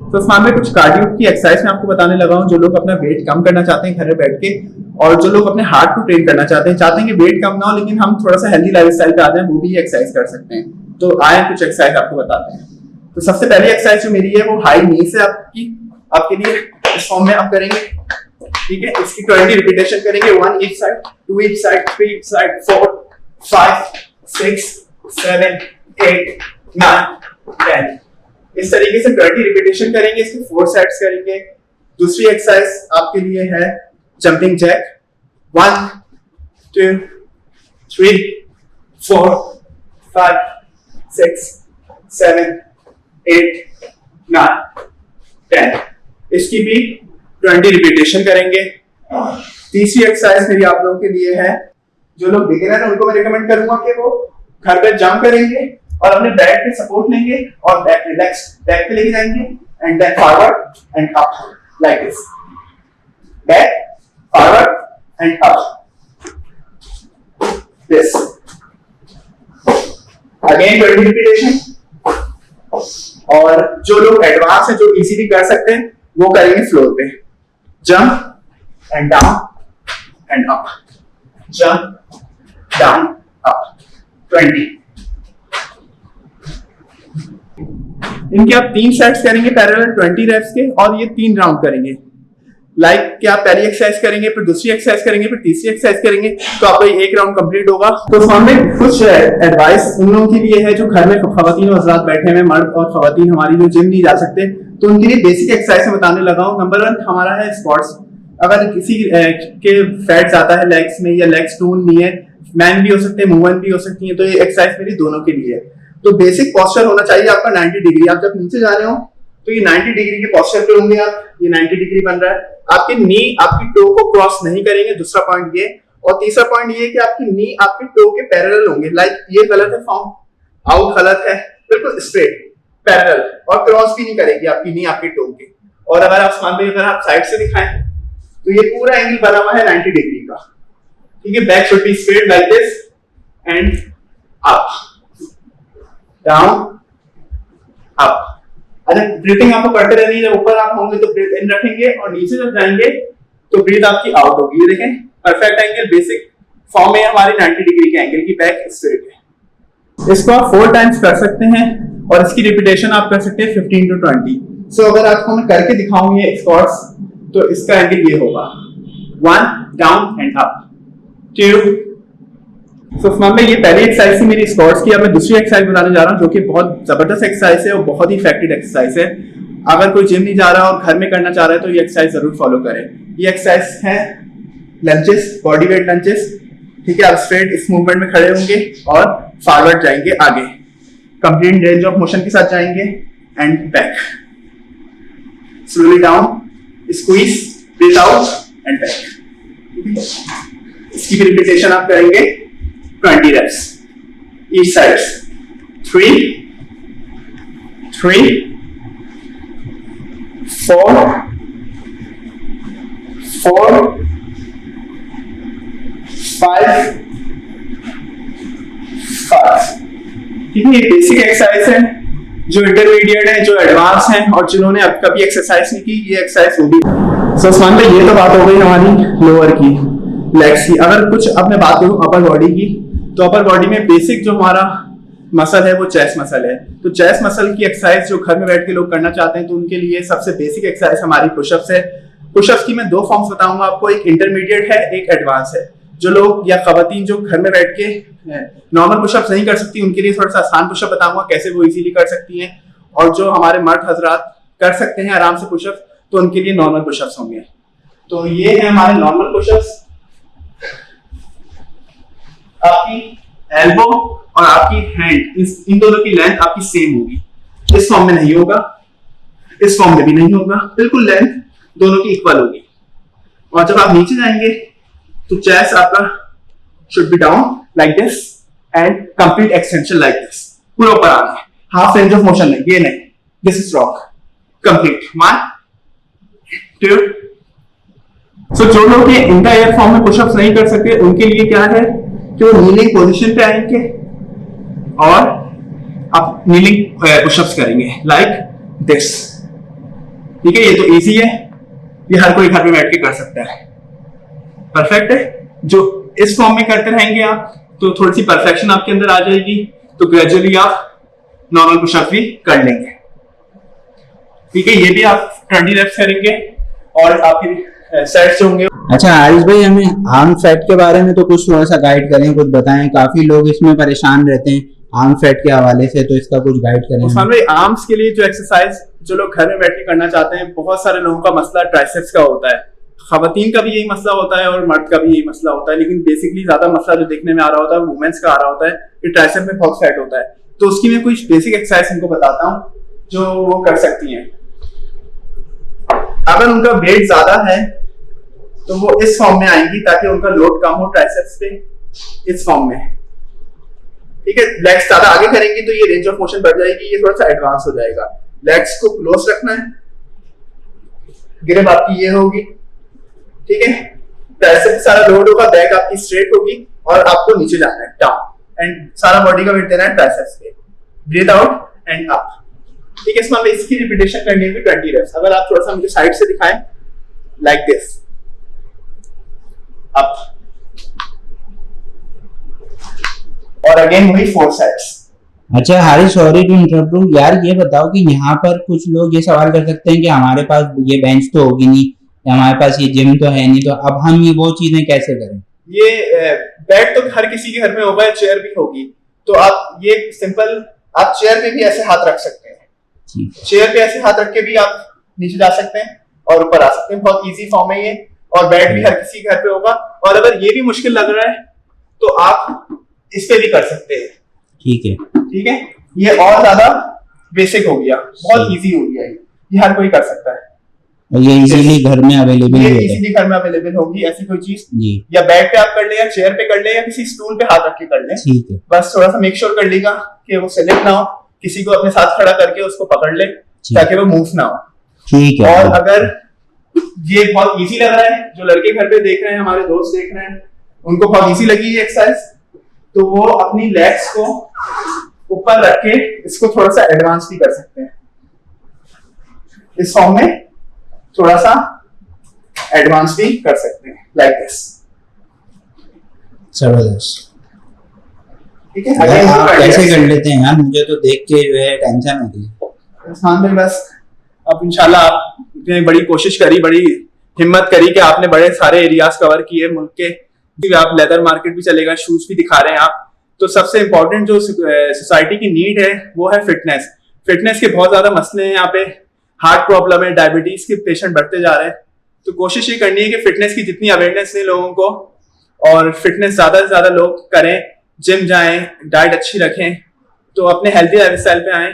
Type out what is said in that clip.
तो इस में कुछ कार्डियो की एक्सरसाइज मैं आपको बताने लगा हूँ। जो लोग अपना वेट कम करना चाहते हैं घर में बैठ के, और जो लोग अपने हार्ट को ट्रेन करना चाहते हैं कि वेट कम ना हो लेकिन हम थोड़ा सा हेल्दी लाइफस्टाइल पे आ जाए, वो भी एक्सरसाइज कर सकते हैं। तो आए कुछ एक्सरसाइज आपको बताते हैं। तो सबसे पहली एक्सरसाइज जो मेरी है वो हाई नी से आपके लिए इस फॉर्म में आप करेंगे। ठीक है, इसकी 20 रिपीटेशन करेंगे, 1 each side, 2 each side, 3 each side, 4 5 6 7 8 9 10। इस तरीके से 20 रिपीटेशन करेंगे। इसके 4 सेट्स करेंगे। दूसरी एक्सरसाइज आपके लिए है जंपिंग जैक। 1 2 3 4 5 6 7 8 9 10। इसकी भी 20 रिपीटेशन करेंगे। तीसरी एक्सरसाइज मेरी आप लोगों के लिए है, जो लोग बिगिनर हैं उनको मैं रिकमेंड करूंगा कि वो घर पे जंप करेंगे और अपने बैक पे सपोर्ट लेंगे और बैक रिलैक्स बैक पे लेके जाएंगे and then forward and up like this. Back forward and up this. Again 20 repetition. और जो लोग एडवांस है, जो इजीली कर सकते हैं, वो करेंगे फ्लोर पे jump and down and up, jump down up. 20। इनके आप 3 सेट्स करेंगे पैरेलल 20 रेप्स के, और ये 3 राउंड करेंगे। लाइक कि आप पहली एक्सरसाइज करेंगे, फिर दूसरी एक्सरसाइज करेंगे, फिर तीसरी एक्सरसाइज करेंगे, तो आपका एक राउंड कंप्लीट होगा। तो इसमें कुछ एडवाइस उन लोगों के लिए है जो घर में खवातीन और हज़रात बैठे हैं, मर्द और खवातीन हमारी जो जिम नहीं जा सकते, तो उनके लिए बेसिक एक्सरसाइज में बताने लगा हूँ। नंबर 1 हमारा है स्क्वाट्स। अगर किसी के फैट ज्यादा है लेग्स में या लेग्स टून नहीं है, मैन भी हो सकते हैं, वुमेन भी हो सकती है, तो ये एक्सरसाइज मेरी दोनों के लिए है। तो बेसिक पोस्चर होना चाहिए आपका 90 डिग्री। आप जब नीचे जा रहे हो तो ये 90 डिग्री के पोस्चर पे होंगे आप। ये 90 डिग्री बन रहा है। आपकी नी आपकी टो को क्रॉस नहीं करेंगे, दूसरा पॉइंट ये। और तीसरा पॉइंट ये कि आपकी नी आपकी टो के पैरेलल होंगे। लाइक ये गलत है फॉर्म, आउट गलत है, बिल्कुल स्ट्रेट पैरेलल, और क्रॉस भी नहीं करेगी आपकी नी आपकी टो के। और अगर आप साइड से दिखाएं तो ये पूरा एंगल बना हुआ है 90 डिग्री का। ठीक है, back should be straight like this and up down up. अगर ब्रीथिंग आपको करते रहनी है, ऊपर आप होंगे तो ब्रीथ इन रखेंगे, और नीचे जब जाएंगे तो ब्रीथ आपकी आउट होगी। ये देखें, परफेक्ट एंगल बेसिक फॉर्म में हमारी 90 डिग्री के एंगल की बैक स्ट्रेट है। इसको आप 4 टाइम्स कर सकते हैं, और इसकी रिपीटेशन आप कर सकते हैं 15 to 20। सो अगर आपको मैं करके दिखाऊं ये स्क्वाट्स, तो इसका एंगल ये होगा 1 डाउन एंड अप, 2। सो में ये पहली एक्सरसाइज थी मेरी स्क्वाट्स की। अब मैं दूसरी एक्सरसाइज बताने जा रहा हूँ, जो कि बहुत जबरदस्त एक्सरसाइज है और बहुत ही इफेक्टिव एक्सरसाइज है। अगर कोई जिम नहीं जा रहा और घर में करना चाह रहा है तो ये एक्सरसाइज जरूर फॉलो करें। ये एक्सरसाइज है लंचेस, बॉडी वेट लंचेस। ठीक है, आप स्ट्रेट इस मूवमेंट में खड़े होंगे और फॉरवर्ड जाएंगे आगे, कंप्लीट रेंज ऑफ मोशन के साथ जाएंगे and back, slowly down, squeeze, breathe out and back. इसकी भी रिपीटेशन आप करेंगे 20 reps each side। 3 3 4 4 5 5। ठीक है, ये बेसिक एक्सरसाइज है। जो इंटरमीडिएट है, जो एडवांस हैं, और जिन्होंने अब कभी एक्सरसाइज नहीं की, ये एक्सरसाइज होगी। सो मान लो ये तो बात हो गई हमारी लोअर की, लेग्स की। अगर कुछ अब मैं बात करूं अपर बॉडी की, तो अपर बॉडी में बेसिक जो हमारा मसल है वो चेस्ट मसल है। तो चेस्ट मसल की एक्सरसाइज जो घर में बैठ के लोग करना चाहते हैं, तो उनके लिए सबसे बेसिक एक्सरसाइज हमारी पुशअप्स है। पुशअप्स की मैं 2 फॉर्म्स बताऊंगा आपको, एक इंटरमीडिएट है, एक एडवांस है। जो लोग या खवातीन जो घर में बैठ के नॉर्मल पुशअप्स नहीं कर सकती, उनके लिए थोड़ा सा आसान पुशअप बताऊंगा कैसे वो इजीली कर सकती हैं। और जो हमारे मर्द हजरात कर सकते हैं आराम से पुशअप्स, तो उनके लिए नॉर्मल पुशअप्स होंगे। तो ये है हमारे नॉर्मल पुशअप्स। आपकी एल्बो और आपकी हैंड, इन दोनों की लेंथ आपकी सेम होगी। इस फॉर्म में नहीं होगा, इस फॉर्म में भी नहीं होगा, बिल्कुल लेंथ दोनों की इक्वल होगी। और जब आप नीचे जाएंगे तो चेस्ट आपका should be down like this and complete extension like this, पूरा ऊपर आना है, हाफ रेंज ऑफ मोशन नहीं, ये नहीं, दिस इज रॉन्ग, कंप्लीट। 1 2। सो जो लोग ये इंटायर फॉर्म में पुशअप्स नहीं कर सकते, उनके लिए क्या है कि वो नीलिंग पोजीशन पे आएंगे और आप नीलिंग पुशअप्स करेंगे लाइक दिस। ठीक है, ये तो इजी है, ये हर कोई घर में बैठ के कर सकता है। परफेक्ट है। जो इस फॉर्म में करते रहेंगे आप तो थोड़ी सी परफेक्शन आपके अंदर आ जाएगी, तो ग्रेजुअली आप नॉर्मल पुशअप भी कर लेंगे। ठीक है, ये भी आप 20 रेप्स करेंगे और आपके सेट्स होंगे। अच्छा हारिस भाई, हमें आर्म फैट के बारे में तो कुछ थोड़ा सा गाइड करें, कुछ बताएं। काफी लोग इसमें परेशान रहते हैं आर्म फैट के हवाले से, तो इसका कुछ गाइड करें। उस्मान भाई, आर्म्स के लिए जो एक्सरसाइज जो लोग घर में बैठ के करना चाहते हैं, बहुत सारे लोगों का मसला ट्राइसेप्स का होता है, खवातीन का भी यही मसला होता है और मर्द का भी यही मसला होता है, लेकिन बेसिकली ज्यादा मसला जो देखने में आ रहा होता है वुमेन्स का आ रहा होता है कि ट्राइसेप में बहुत फैट होता है। तो उसकी मैं कुछ बेसिक एक्सरसाइज उनको बताता हूँ जो वो कर सकती हैं। अगर उनका वेट ज्यादा है तो वो इस फॉर्म में आएंगी ताकि उनका लोड कम हो ट्राइसेप्स पे, इस फॉर्म में। ठीक है, लेग्स ज्यादा आगे करेंगे तो ये रेंज ऑफ मोशन बढ़ जाएगी, ये थोड़ा सा एडवांस हो जाएगा। लेग्स को क्लोज रखना है, ग्रिप आपकी ये होगी। ठीक है, ट्राइसेप सारा लोड होगा, बैक आपकी स्ट्रेट होगी और आपको नीचे जाना है डाउन, एंड सारा बॉडी का वेट देना है ट्राइसेप्स पे। Breathe out and up. ठीक है, इसमें इसकी रिपीटेशन करनी है 20 रेप्स। अगर आप थोड़ा सा मुझे साइड से दिखाएं, लाइक दिस, अप और अगेन वही 4 सेट्स। अच्छा हारिस, सॉरी टू इंटरप्ट यार, ये बताओ कि यहाँ पर कुछ लोग ये सवाल कर सकते हैं कि हमारे पास ये बेंच तो होगी नहीं, हमारे पास ये जिम तो है नहीं, तो अब हम ये वो चीजें कैसे करें? ये बेड तो हर किसी के घर में होगा, चेयर भी होगी, तो आप ये सिंपल आप चेयर पे भी ऐसे हाथ रख सकते हैं। चेयर पे ऐसे हाथ रख के भी आप नीचे जा सकते हैं और ऊपर आ सकते हैं। बहुत इजी फॉर्म है ये, और बेड भी हर किसी के घर पे होगा। और अगर ये भी मुश्किल लग रहा है तो आप इस पे भी कर सकते हैं। ठीक है, ठीक है, ये और ज्यादा बेसिक हो गया, बहुत इजी हो गया, ये हर कोई कर सकता है और ये इजीली घर में अवेलेबल है। इजीली घर में अवेलेबल होगी ऐसी कोई चीज जी। या बेड पे आप कर ले, या चेयर पे कर ले, या किसी स्टूल पे हाथ रख के कर ले। ठीक है, बस थोड़ा सा मेक श्योर कर लेगा कि वो स्लिप ना हो, किसी को अपने साथ खड़ा करके उसको पकड़ ले ताकि वो मूव ना हो। ठीक है। और अगर ये बहुत इजी लग रहा है, जो लड़के घर पे देख रहे हैं, हमारे दोस्त देख रहे हैं, उनको बहुत इजी लगी ये एक्सरसाइज, तो वो अपनी लेग्स को ऊपर रख के इसको थोड़ा सा एडवांस भी कर सकते हैं। इस फॉर्म में थोड़ा सा एडवांस भी कर सकते हैं, लाइक दिस। जबरदस्त। ठीक है, आप कैसे कर लेते हैं यार? मुझे तो देख के जो है टेंशन होती है। उस्मान भाई, बस अब इंशाल्लाह आपने बड़ी कोशिश करी, बड़ी हिम्मत करी कि आपने बड़े सारे एरियाज कवर किए मुल्क के। आप लेदर मार्केट भी चलेगा, शूज भी दिखा रहे हैं आप। तो सबसे इंपॉर्टेंट जो सोसाइटी की नीड है वो है फिटनेस। फिटनेस के बहुत ज्यादा मसले हैं यहाँ पे, हार्ट प्रॉब्लम है, डायबिटीज के पेशेंट बढ़ते जा रहे हैं। तो कोशिश ये करनी है कि फिटनेस की जितनी अवेयरनेस है लोगों को, और फिटनेस ज्यादा से ज्यादा लोग करें, जिम जाएं, डाइट अच्छी रखें, तो अपने हेल्थी लाइफस्टाइल पे आएं।